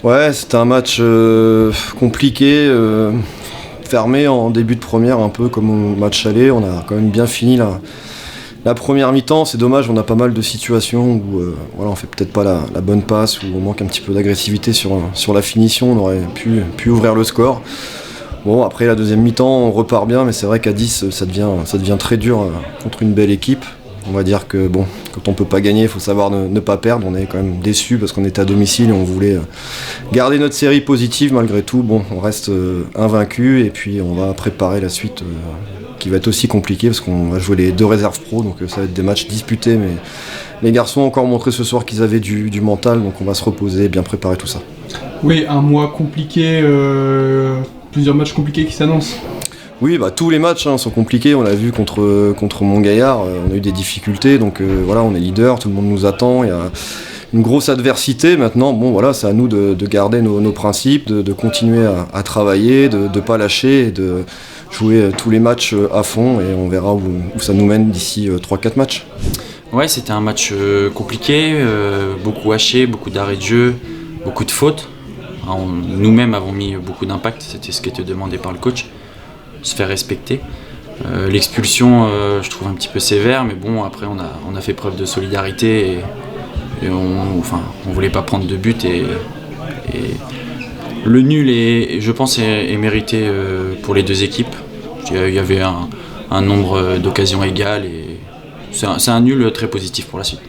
Ouais, c'était un match compliqué, fermé en début de première, un peu comme au match aller. On a quand même bien fini la première mi-temps. C'est dommage, on a pas mal de situations où voilà, on fait peut-être pas la bonne passe, où on manque un petit peu d'agressivité sur la finition. On aurait pu ouvrir le score. Bon, après la deuxième mi-temps, on repart bien, mais c'est vrai qu'à 10, ça devient très dur contre une belle équipe. On va dire que bon, quand on peut pas gagner, il faut savoir ne pas perdre. On est quand même déçus parce qu'on était à domicile et on voulait garder notre série positive malgré tout. Bon, on reste invaincu et puis on va préparer la suite qui va être aussi compliquée parce qu'on va jouer les 2 réserves pro, donc ça va être des matchs disputés. Mais les garçons ont encore montré ce soir qu'ils avaient du mental, donc on va se reposer et bien préparer tout ça. Oui, un mois compliqué, plusieurs matchs compliqués qui s'annoncent. Oui, tous les matchs sont compliqués, on l'a vu contre Montgaillard, on a eu des difficultés, donc voilà, on est leader, tout le monde nous attend, il y a une grosse adversité. Maintenant, bon voilà, c'est à nous de garder nos principes, de continuer à travailler, de ne pas lâcher et de jouer tous les matchs à fond et on verra où ça nous mène d'ici 3-4 matchs. Ouais, c'était un match compliqué, beaucoup haché, beaucoup d'arrêts de jeu, beaucoup de fautes. Nous-mêmes avons mis beaucoup d'impact, c'était ce qui était demandé par le coach. Se faire respecter. L'expulsion, je trouve un petit peu sévère, mais bon, après on a fait preuve de solidarité et on voulait pas prendre de but et le nul je pense est mérité pour les 2 équipes. Il y avait un nombre d'occasions égales et c'est un nul très positif pour la suite.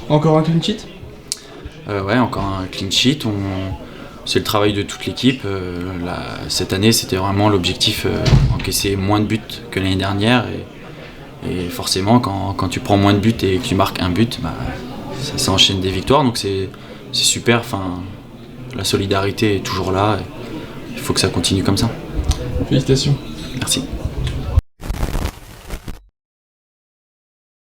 Encore un clean sheet ? Ouais, encore un clean sheet. C'est le travail de toute l'équipe. Cette année, c'était vraiment l'objectif, encaisser moins de buts que l'année dernière. Et forcément, quand tu prends moins de buts et que tu marques un but, ça enchaîne des victoires. Donc c'est super. La solidarité est toujours là. Il faut que ça continue comme ça. Félicitations. Merci.